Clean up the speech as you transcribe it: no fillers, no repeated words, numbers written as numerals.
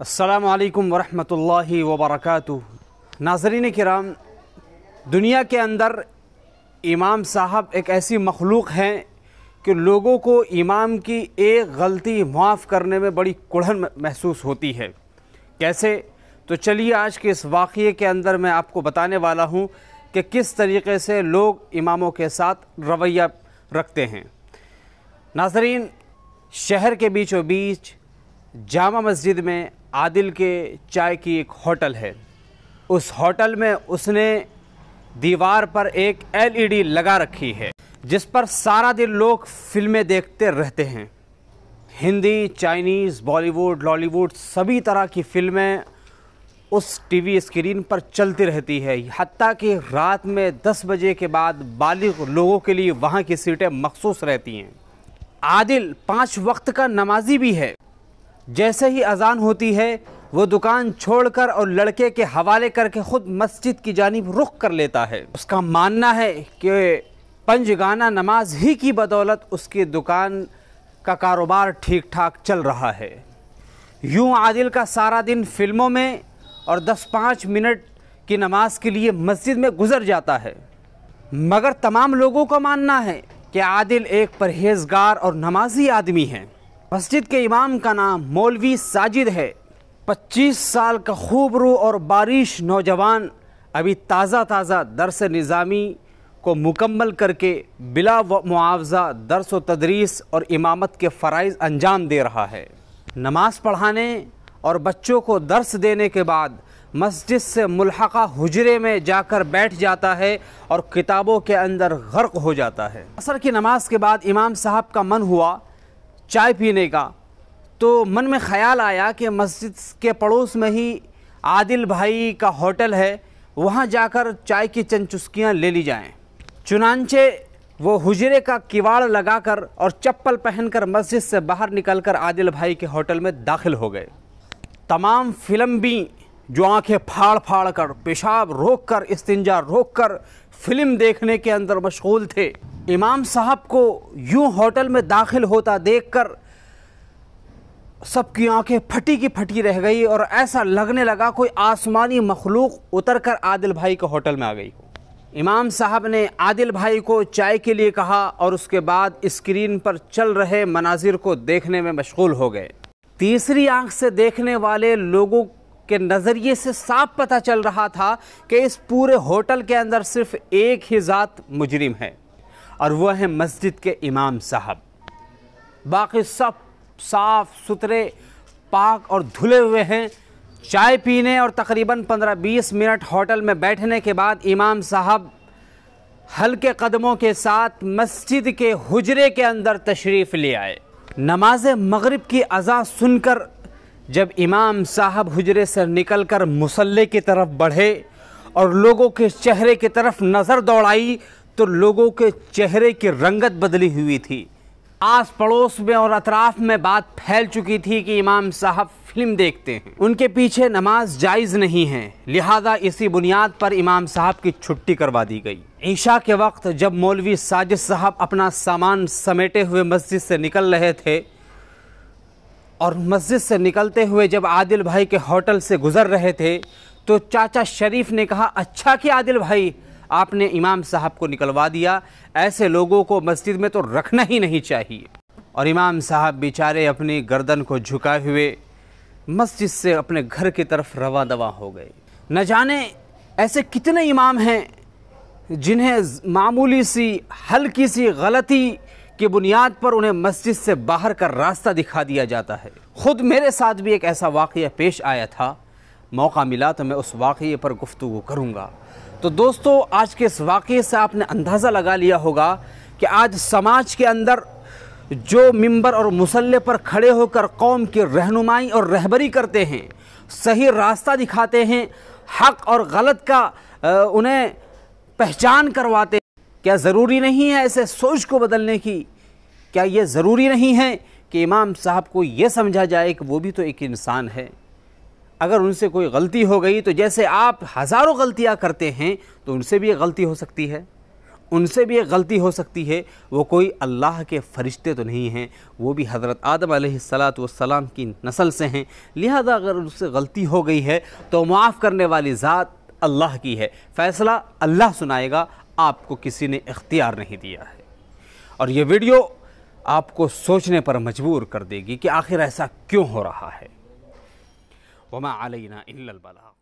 अस्सलामु अलैकुम वरहमतुल्लाहि वबरकातुहू। नाज़रीन किराम, दुनिया के अंदर इमाम साहब एक ऐसी मखलूक हैं कि लोगों को इमाम की एक गलती माफ़ करने में बड़ी कुढ़न महसूस होती है। कैसे? तो चलिए आज के इस वाक़ये के अंदर मैं आपको बताने वाला हूँ कि किस तरीक़े से लोग इमामों के साथ रवैया रखते हैं। नाज़रीन, शहर के बीचों बीच जामा मस्जिद में आदिल के चाय की एक होटल है। उस होटल में उसने दीवार पर एक LED लगा रखी है जिस पर सारा दिन लोग फिल्में देखते रहते हैं। हिंदी, चाइनीज़, बॉलीवुड, लॉलीवुड सभी तरह की फिल्में उस टीवी स्क्रीन पर चलती रहती है। हत्ता कि रात में 10 बजे के बाद बालिग लोगों के लिए वहाँ की सीटें मखसूस रहती हैं। आदिल 5 वक्त का नमाजी भी है। जैसे ही अजान होती है वो दुकान छोड़कर और लड़के के हवाले करके ख़ुद मस्जिद की जानिब रुख कर लेता है। उसका मानना है कि पंजगाना नमाज ही की बदौलत उसकी दुकान का कारोबार ठीक ठाक चल रहा है। यूँ आदिल का सारा दिन फिल्मों में और 10-5 मिनट की नमाज के लिए मस्जिद में गुजर जाता है। मगर तमाम लोगों का मानना है कि आदिल एक परहेज़गार और नमाजी आदमी है। मस्जिद के इमाम का नाम मौलवी साजिद है। 25 साल का खूबरू और बारिश नौजवान अभी ताज़ा दर्स निज़ामी को मुकम्मल करके बिला मुआवजा दर्स व तदरीस और इमामत के फ़राइज़ अंजाम दे रहा है। नमाज पढ़ाने और बच्चों को दर्स देने के बाद मस्जिद से मुल्हक़ा हुजरे में जाकर बैठ जाता है और किताबों के अंदर गर्क हो जाता है। असर की नमाज के बाद इमाम साहब का मन हुआ चाय पीने का, तो मन में ख़याल आया कि मस्जिद के पड़ोस में ही आदिल भाई का होटल है, वहाँ जाकर चाय की चंद चुस्कियाँ ले ली जाएँ। चुनांचे वो हुजरे का किवाड़ लगाकर और चप्पल पहनकर मस्जिद से बाहर निकलकर आदिल भाई के होटल में दाखिल हो गए। तमाम फिल्म भी जो आंखें फाड़ फाड़ कर, पेशाब रोक कर, इस्तिंजा रोक कर फिल्म देखने के अंदर मशगूल थे। इमाम साहब को यूं होटल में दाखिल होता देखकर सबकी आंखें फटी की फटी रह गई और ऐसा लगने लगा कोई आसमानी मखलूक उतरकर आदिल भाई के होटल में आ गई हो। इमाम साहब ने आदिल भाई को चाय के लिए कहा और उसके बाद स्क्रीन पर चल रहे मनाजिर को देखने में मशगूल हो गए। तीसरी आंख से देखने वाले लोगों के नज़रिए से साफ पता चल रहा था कि इस पूरे होटल के अंदर सिर्फ एक ही ज़ात मुजरिम है और वह है मस्जिद के इमाम साहब। बाकी सब साफ़ सुथरे, पाक और धुले हुए हैं। चाय पीने और तकरीबन 15-20 मिनट होटल में बैठने के बाद इमाम साहब हल्के कदमों के साथ मस्जिद के हुजरे के अंदर तशरीफ़ ले आए। नमाज मगरिब की अज़ान सुनकर जब इमाम साहब हुजरे से निकलकर मुसल्ले की तरफ बढ़े और लोगों के चेहरे की तरफ नज़र दौड़ाई तो लोगों के चेहरे की रंगत बदली हुई थी। आस पड़ोस में और अतराफ में बात फैल चुकी थी कि इमाम साहब फिल्म देखते हैं, उनके पीछे नमाज जायज़ नहीं है। लिहाजा इसी बुनियाद पर इमाम साहब की छुट्टी करवा दी गई। ईशा के वक्त जब मौलवी साजिद साहब अपना सामान समेटे हुए मस्जिद से निकल रहे थे और मस्जिद से निकलते हुए जब आदिल भाई के होटल से गुज़र रहे थे तो चाचा शरीफ ने कहा, अच्छा कि आदिल भाई आपने इमाम साहब को निकलवा दिया, ऐसे लोगों को मस्जिद में तो रखना ही नहीं चाहिए। और इमाम साहब बेचारे अपनी गर्दन को झुकाए हुए मस्जिद से अपने घर की तरफ रवा दवा हो गए। न जाने ऐसे कितने इमाम हैं जिन्हें मामूली सी हल्की सी गलती की बुनियाद पर उन्हें मस्जिद से बाहर का रास्ता दिखा दिया जाता है। ख़ुद मेरे साथ भी एक ऐसा वाक़या पेश आया था। मौका मिला तो मैं उस वाक़ये पर गुफ्तगू करूँगा। तो दोस्तों, आज के इस वाक़ये से आपने अंदाज़ा लगा लिया होगा कि आज समाज के अंदर जो मिंबर और मुसल्ले पर खड़े होकर कौम की रहनुमाई और रहबरी करते हैं, सही रास्ता दिखाते हैं, हक़ और गलत का उन्हें पहचान करवाते हैं, क्या ज़रूरी नहीं है ऐसे सोच को बदलने की? क्या ये ज़रूरी नहीं है कि इमाम साहब को ये समझा जाए कि वो भी तो एक इंसान है? अगर उनसे कोई गलती हो गई तो जैसे आप हज़ारों गलतियां करते हैं तो उनसे भी एक गलती हो सकती है। उनसे भी एक गलती हो सकती है, वो कोई अल्लाह के फ़रिश्ते तो नहीं हैं, वो भी हज़रत आदम अलैहिस्सलातु वस्सलाम की नस्ल से हैं। लिहाजा अगर उससे गलती हो गई है तो माफ़ करने वाली ज़ात अल्लाह की है, फ़ैसला अल्लाह सुनाएगा, आपको किसी ने इख्तियार नहीं दिया है। और ये वीडियो आपको सोचने पर मजबूर कर देगी कि आखिर ऐसा क्यों हो रहा है। वमा अलैना इल्लल बलाग।